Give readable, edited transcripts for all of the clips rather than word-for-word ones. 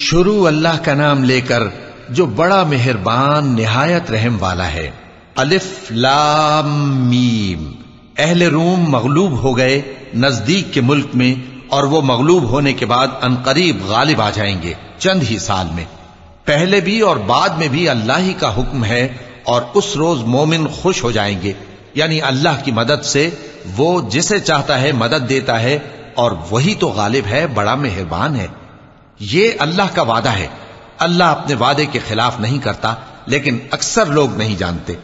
شروع اللہ کا نام لے کر جو بڑا مہربان نہایت رحم والا ہے۔ الف لام میم۔ اہل روم مغلوب ہو گئے نزدیک کے ملک میں، اور وہ مغلوب ہونے کے بعد عنقریب غالب آ جائیں گے چند ہی سال میں۔ پہلے بھی اور بعد میں بھی اللہ ہی کا حکم ہے، اور اس روز مومن خوش ہو جائیں گے، یعنی اللہ کی مدد سے وہ جسے چاہتا ہے مدد دیتا ہے، اور وہی تو غالب ہے، بڑا مہربان ہے۔ یہ اللہ کا وعدہ ہے، اللہ اپنے وعدے کے خلاف نہیں کرتا، لیکن اکثر لوگ نہیں جانتے۔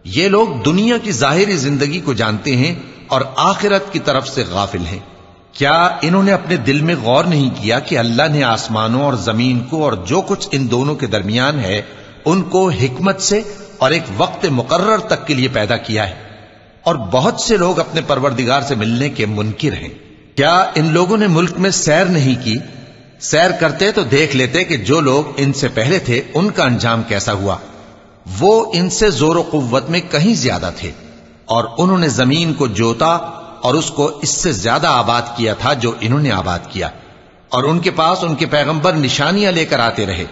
یہ لوگ دنیا کی ظاہری زندگی کو جانتے ہیں اور آخرت کی طرف سے غافل ہیں۔ کیا انہوں نے اپنے دل میں غور نہیں کیا کہ اللہ نے آسمانوں اور زمین کو اور جو کچھ ان دونوں کے درمیان ہے ان کو حکمت سے اور ایک وقت مقرر تک کے لیے پیدا کیا ہے، اور بہت سے لوگ اپنے پروردگار سے ملنے کے منکر ہیں۔ کیا ان لوگوں نے ملک میں سیر نہیں کی؟ سیر کرتے تو دیکھ لیتے کہ جو لوگ ان سے پہلے تھے ان کا انجام کیسا ہوا۔ وہ ان سے زور و قوت میں کہیں زیادہ تھے، اور انہوں نے زمین کو جوتا اور اس کو اس سے زیادہ آباد کیا تھا جو انہوں نے آباد کیا، اور ان کے پاس ان کے پیغمبر نشانیاں لے کر آتے رہے۔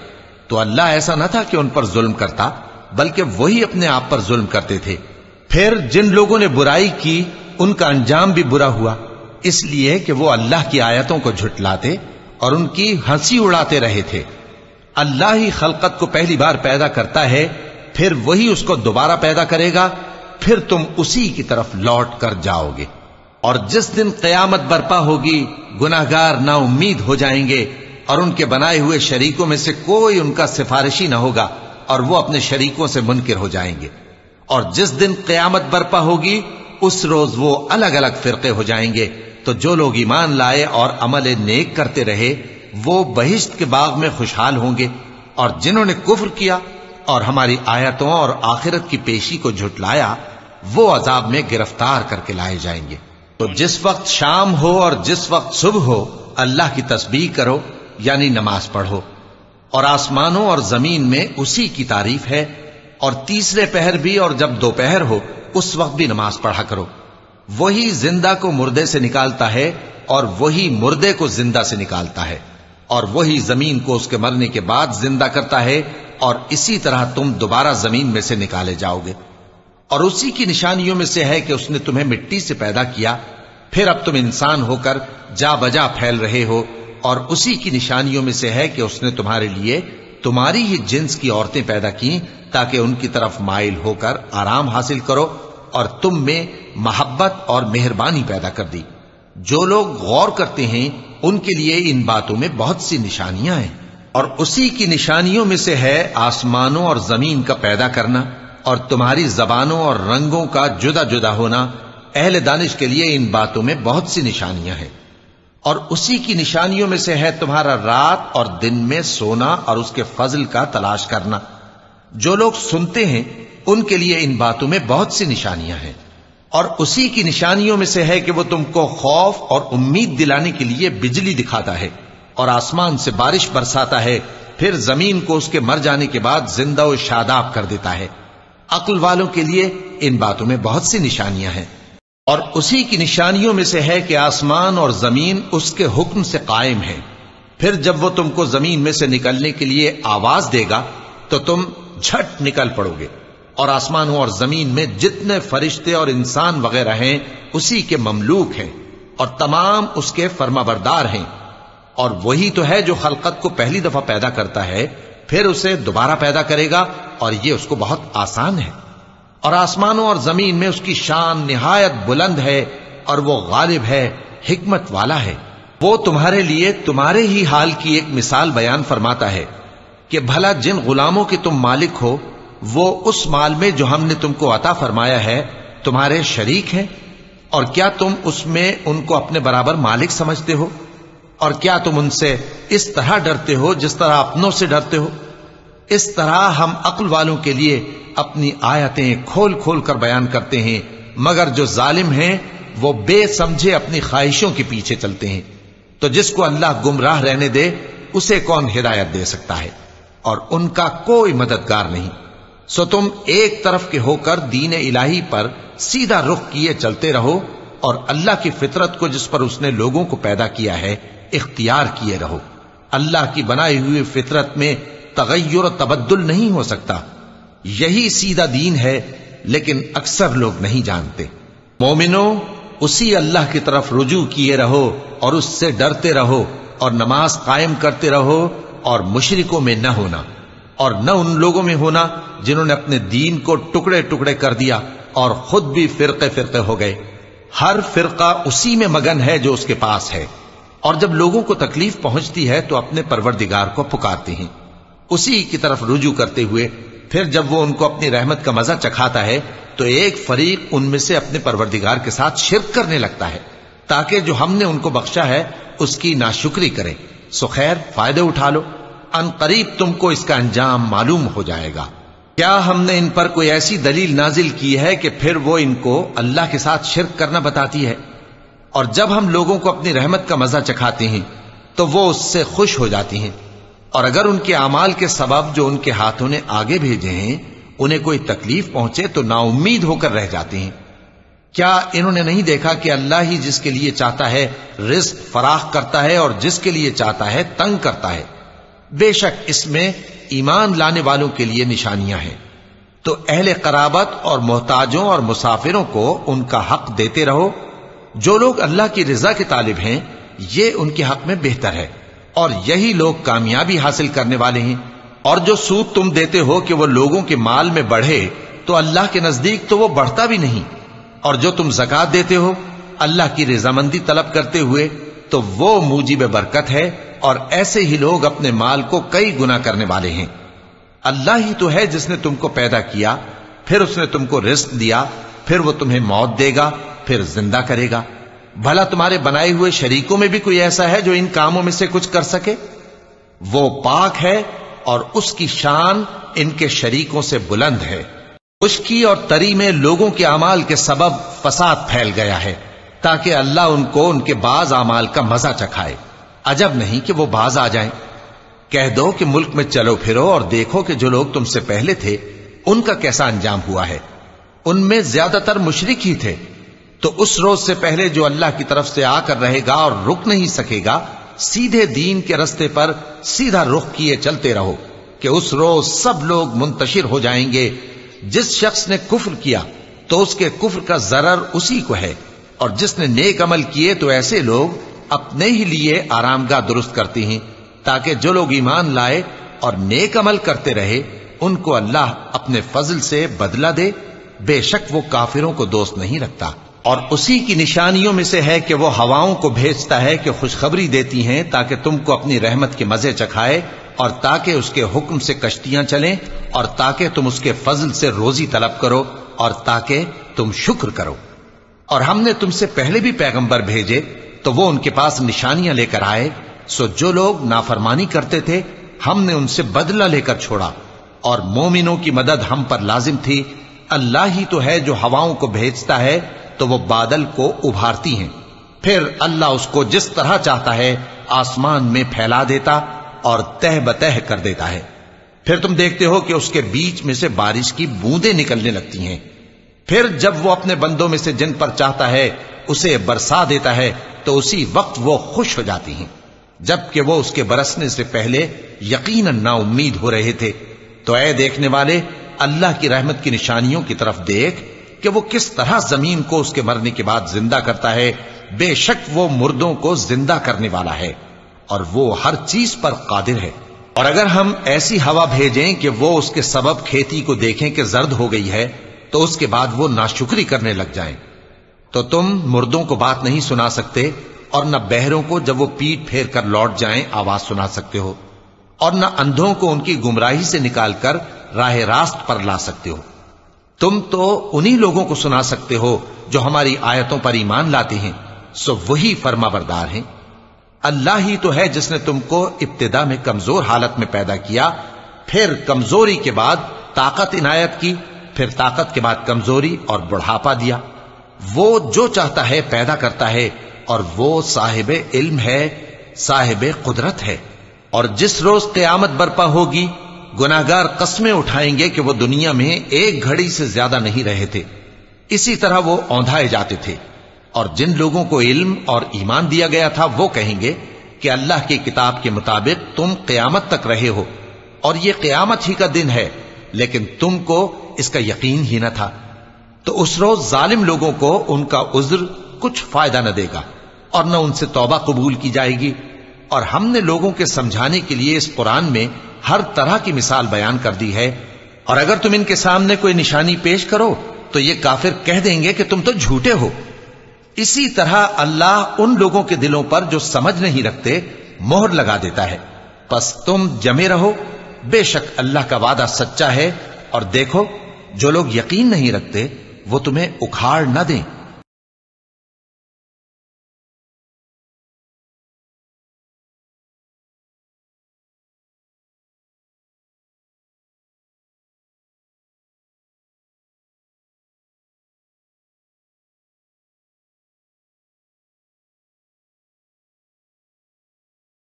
تو اللہ ایسا نہ تھا کہ ان پر ظلم کرتا، بلکہ وہی اپنے آپ پر ظلم کرتے تھے۔ پھر جن لوگوں نے برائی کی ان کا انجام بھی برا ہوا، اس لیے کہ وہ اللہ کی آیتوں کو جھٹلاتے اور ان کی ہنسی اڑاتے رہے تھے۔ اللہ ہی خلقت کو پہلی بار پیدا کرتا ہے، پھر وہی اس کو دوبارہ پیدا کرے گا، پھر تم اسی کی طرف لوٹ کر جاؤ گے۔ اور جس دن قیامت برپا ہوگی گناہگار نا امید ہو جائیں گے، اور ان کے بنائے ہوئے شریکوں میں سے کوئی ان کا سفارشی نہ ہوگا، اور وہ اپنے شریکوں سے منکر ہو جائیں گے۔ اور جس دن قیامت برپا ہوگی اس روز وہ الگ الگ فرقے ہو جائیں گے۔ تو جو لوگ ایمان لائے اور عمل نیک کرتے رہے وہ بہشت کے باغ میں خوشحال ہوں گے، اور جنہوں نے کفر کیا اور ہماری آیتوں اور آخرت کی پیشی کو جھٹلایا وہ عذاب میں گرفتار کر کے لائے جائیں گے۔ تو جس وقت شام ہو اور جس وقت صبح ہو اللہ کی تسبیح کرو، یعنی نماز پڑھو، اور آسمانوں اور زمین میں اسی کی تعریف ہے، اور تیسرے پہر بھی اور جب دوپہر ہو اس وقت بھی نماز پڑھا کرو۔ وہی زندہ کو مردے سے نکالتا ہے اور وہی مردے کو زندہ سے نکالتا ہے، اور وہی زمین کو اس کے مرنے کے بعد زندہ کرتا ہے، اور اسی طرح تم دوبارہ زمین میں سے نکالے جاؤ گے۔ اور اسی کی نشانیوں میں سے ہے کہ اس نے تمہیں مٹی سے پیدا کیا، پھر اب تم انسان ہو کر جا بجا پھیل رہے ہو، اور اسی کی نشانیوں میں سے ہے کہ اس نے تمہارے لیے تمہاری ہی جنس کی عورتیں پیدا کی تاکہ ان کی طرف مائل ہو کر آرام حاصل کرو، اور تم میں محبت اور مہربانی پیدا کر دی۔ جو لوگ غور کرتے ہیں ان کے لیے ان باتوں میں بہت سی نشانیاں ہیں۔ اور اسی کی نشانیوں میں سے ہے آسمانوں اور زمین کا پیدا کرنا، اور تمہاری زبانوں اور رنگوں کا جدا جدا ہونا۔ اہل دانش کے لیے ان باتوں میں بہت سی نشانیاں ہیں۔ اور اسی کی نشانیوں میں سے ہے تمہارا رات اور دن میں سونا اور اس کے فضل کا تلاش کرنا۔ جو لوگ سنتے ہیں ان کے لیے ان باتوں میں بہت سی نشانیاں ہیں۔ اور اسی کی نشانیوں میں سے ہے کہ وہ تم کو خوف اور امید دلانے کے لیے بجلی دکھاتا ہے، اور آسمان سے بارش برساتا ہے، پھر زمین کو اس کے مر جانے کے بعد زندہ و شاداب کر دیتا ہے۔ عقل والوں کے لیے ان باتوں میں بہت سی نشانیاں ہیں۔ اور اسی کی نشانیوں میں سے ہے کہ آسمان اور زمین اس کے حکم سے قائم ہیں، پھر جب وہ تم کو زمین میں سے نکلنے کے لیے آواز دے گا تو تم جھٹ نکل پڑو گے۔ اور آسمانوں اور زمین میں جتنے فرشتے اور انسان وغیرہ ہیں اسی کے مملوک ہیں، اور تمام اس کے فرما بردار ہیں۔ اور وہی تو ہے جو خلقت کو پہلی دفعہ پیدا کرتا ہے، پھر اسے دوبارہ پیدا کرے گا، اور یہ اس کو بہت آسان ہے۔ اور آسمانوں اور زمین میں اس کی شان نہایت بلند ہے، اور وہ غالب ہے، حکمت والا ہے۔ وہ تمہارے لیے تمہارے ہی حال کی ایک مثال بیان فرماتا ہے کہ بھلا جن غلاموں کے تم مالک ہو وہ اس مال میں جو ہم نے تم کو عطا فرمایا ہے تمہارے شریک ہیں، اور کیا تم اس میں ان کو اپنے برابر مالک سمجھتے ہو؟ اور کیا تم ان سے اس طرح ڈرتے ہو جس طرح اپنوں سے ڈرتے ہو؟ اس طرح ہم عقل والوں کے لیے اپنی آیتیں کھول کھول کر بیان کرتے ہیں، مگر جو ظالم ہیں وہ بے سمجھے اپنی خواہشوں کے پیچھے چلتے ہیں۔ تو جس کو اللہ گمراہ رہنے دے اسے کون ہدایت دے سکتا ہے، اور ان کا کوئی مددگار نہیں۔ سو تم ایک طرف کے ہو کر دین الہی پر سیدھا رخ کیے چلتے رہو، اور اللہ کی فطرت کو جس پر اس نے لوگوں کو پیدا کیا ہے اختیار کیے رہو۔ اللہ کی بنائی ہوئی فطرت میں تغیر و تبدل نہیں ہو سکتا. یہی سیدھا دین ہے، لیکن اکثر لوگ نہیں جانتے. مومنو، اسی اللہ کی طرف رجوع کیے رہو اور اس سے ڈرتے رہو، اور نماز قائم کرتے رہو، اور مشرکوں میں نہ ہونا، اور نہ ان لوگوں میں ہونا جنہوں نے اپنے دین کو ٹکڑے ٹکڑے کر دیا اور خود بھی فرقے فرقے ہو گئے. ہر فرقہ اسی میں مگن ہے جو اس کے پاس ہے، اور جب لوگوں کو تکلیف پہنچتی ہے تو اپنے پروردگار کو پکارتے ہیں، اسی کی طرف رجوع کرتے ہوئے. پھر جب وہ ان کو اپنی رحمت کا مزہ چکھاتا ہے تو ایک فریق ان میں سے اپنے پروردگار کے ساتھ شرک کرنے لگتا ہے تاکہ جو ہم نے ان کو بخشا ہے اس کی ناشکری کریں. سو خیر، فائدے اٹھا لو، ان قریب تم کو اس کا انجام معلوم ہو جائے گا. کیا ہم نے ان پر کوئی ایسی دلیل نازل کی ہے کہ پھر وہ ان کو اللہ کے ساتھ شرک کرنا بتاتی ہے؟ اور جب ہم لوگوں کو اپنی رحمت کا مزہ چکھاتے ہیں تو وہ اس سے خوش ہو جاتی ہیں، اور اگر ان کے اعمال کے سبب جو ان کے ہاتھوں نے آگے بھیجے ہیں انہیں کوئی تکلیف پہنچے تو نا امید ہو کر رہ جاتے ہیں. کیا انہوں نے نہیں دیکھا کہ اللہ ہی جس کے لیے چاہتا ہے رزق فراخ کرتا ہے اور جس کے لیے چاہتا ہے تنگ کرتا ہے؟ بے شک اس میں ایمان لانے والوں کے لیے نشانیاں ہیں. تو اہل قرابت اور محتاجوں اور مسافروں کو ان کا حق دیتے رہو. جو لوگ اللہ کی رضا کے طالب ہیں یہ ان کے حق میں بہتر ہے، اور یہی لوگ کامیابی حاصل کرنے والے ہیں. اور جو سود تم دیتے ہو کہ وہ لوگوں کے مال میں بڑھے تو اللہ کے نزدیک تو وہ بڑھتا بھی نہیں، اور جو تم زکوٰۃ دیتے ہو اللہ کی رضامندی طلب کرتے ہوئے تو وہ موجب برکت ہے، اور ایسے ہی لوگ اپنے مال کو کئی گنا کرنے والے ہیں. اللہ ہی تو ہے جس نے تم کو پیدا کیا، پھر اس نے تم کو رزق دیا، پھر وہ تمہیں موت دے گا، پھر زندہ کرے گا. بھلا تمہارے بنائے ہوئے شریکوں میں بھی کوئی ایسا ہے جو ان کاموں میں سے کچھ کر سکے؟ وہ پاک ہے اور اس کی شان ان کے شریکوں سے بلند ہے. خشکی اور تری میں لوگوں کے اعمال کے سبب فساد پھیل گیا ہے تاکہ اللہ ان کو ان کے بعض اعمال کا مزہ چکھائے. عجب نہیں کہ وہ باز آ جائیں. کہہ دو کہ ملک میں چلو پھرو اور دیکھو کہ جو لوگ تم سے پہلے تھے ان کا کیسا انجام ہوا ہے. ان میں زیادہ تر مشرک ہی تھے. تو اس روز سے پہلے جو اللہ کی طرف سے آ کر رہے گا اور رک نہیں سکے گا، سیدھے دین کے رستے پر سیدھا رخ کیے چلتے رہو کہ اس روز سب لوگ منتشر ہو جائیں گے. جس شخص نے کفر کیا تو اس کے کفر کا ضرر اسی کو ہے، اور جس نے نیک عمل کیے تو ایسے لوگ اپنے ہی لیے آرامگاہ درست کرتے ہیں تاکہ جو لوگ ایمان لائے اور نیک عمل کرتے رہے ان کو اللہ اپنے فضل سے بدلہ دے. بے شک وہ کافروں کو دوست نہیں رکھتا. اور اسی کی نشانیوں میں سے ہے کہ وہ ہواؤں کو بھیجتا ہے کہ خوشخبری دیتی ہیں تاکہ تم کو اپنی رحمت کے مزے چکھائے، اور تاکہ اس کے حکم سے کشتیاں چلیں، اور تاکہ تم اس کے فضل سے روزی طلب کرو، اور تاکہ تم شکر کرو. اور ہم نے تم سے پہلے بھی پیغمبر بھیجے تو وہ ان کے پاس نشانیاں لے کر آئے. سو جو لوگ نافرمانی کرتے تھے ہم نے ان سے بدلہ لے کر چھوڑا، اور مومنوں کی مدد ہم پر لازم تھی. اللہ ہی تو ہے جو ہواؤں کو بھیجتا ہے تو وہ بادل کو ابھارتی ہیں، پھر اللہ اس کو جس طرح چاہتا ہے آسمان میں پھیلا دیتا اور تہ بتہ کر دیتا ہے. پھر تم دیکھتے ہو کہ اس کے بیچ میں سے بارش کی بوندیں نکلنے لگتی ہیں. پھر جب وہ اپنے بندوں میں سے جن پر چاہتا ہے اسے برسا دیتا ہے تو اسی وقت وہ خوش ہو جاتی ہیں، جبکہ وہ اس کے برسنے سے پہلے یقیناً نا امید ہو رہے تھے. تو اے دیکھنے والے، اللہ کی رحمت کی نشانیوں کی طرف دیکھ کہ وہ کس طرح زمین کو اس کے مرنے کے بعد زندہ کرتا ہے. بے شک وہ مردوں کو زندہ کرنے والا ہے اور وہ ہر چیز پر قادر ہے. اور اگر ہم ایسی ہوا بھیجیں کہ وہ اس کے سبب کھیتی کو دیکھیں کہ زرد ہو گئی ہے تو اس کے بعد وہ ناشکری کرنے لگ جائیں، تو تم مردوں کو بات نہیں سنا سکتے، اور نہ بہروں کو جب وہ پیٹ پھیر کر لوٹ جائیں آواز سنا سکتے ہو، اور نہ اندھوں کو ان کی گمراہی سے نکال کر راہ راست پر لا سکتے ہو. تم تو انہی لوگوں کو سنا سکتے ہو جو ہماری آیتوں پر ایمان لاتے ہیں. سو وہی فرما بردار ہیں. اللہ ہی تو ہے جس نے تم کو ابتدا میں کمزور حالت میں پیدا کیا، پھر کمزوری کے بعد طاقت عنایت کی، پھر طاقت کے بعد کمزوری اور بڑھاپا دیا. وہ جو چاہتا ہے پیدا کرتا ہے، اور وہ صاحب علم ہے، صاحب قدرت ہے. اور جس روز قیامت برپا ہوگی گناہگار قسمیں اٹھائیں گے کہ وہ دنیا میں ایک گھڑی سے زیادہ نہیں رہے تھے، اسی طرح وہ اوندھائے جاتے تھے. اور جن لوگوں کو علم اور ایمان دیا گیا تھا وہ کہیں گے کہ اللہ کی کتاب کے مطابق تم قیامت تک رہے ہو اور یہ قیامت ہی کا دن ہے، لیکن تم کو اس کا یقین ہی نہ تھا، تو اس روز ظالم لوگوں کو ان کا عذر کچھ فائدہ نہ دے گا اور نہ ان سے توبہ قبول کی جائے گی۔ اور ہم نے لوگوں کے سمجھانے کے لیے اس قرآن میں ہر طرح کی مثال بیان کر دی ہے، اور اگر تم ان کے سامنے کوئی نشانی پیش کرو تو یہ کافر کہہ دیں گے کہ تم تو جھوٹے ہو۔ اسی طرح اللہ ان لوگوں کے دلوں پر جو سمجھ نہیں رکھتے مہر لگا دیتا ہے۔ پس تم جمے رہو، بے شک اللہ کا وعدہ سچا ہے، اور دیکھو جو لوگ یقین نہیں رکھتے وہ تمہیں اکھاڑ نہ دیں۔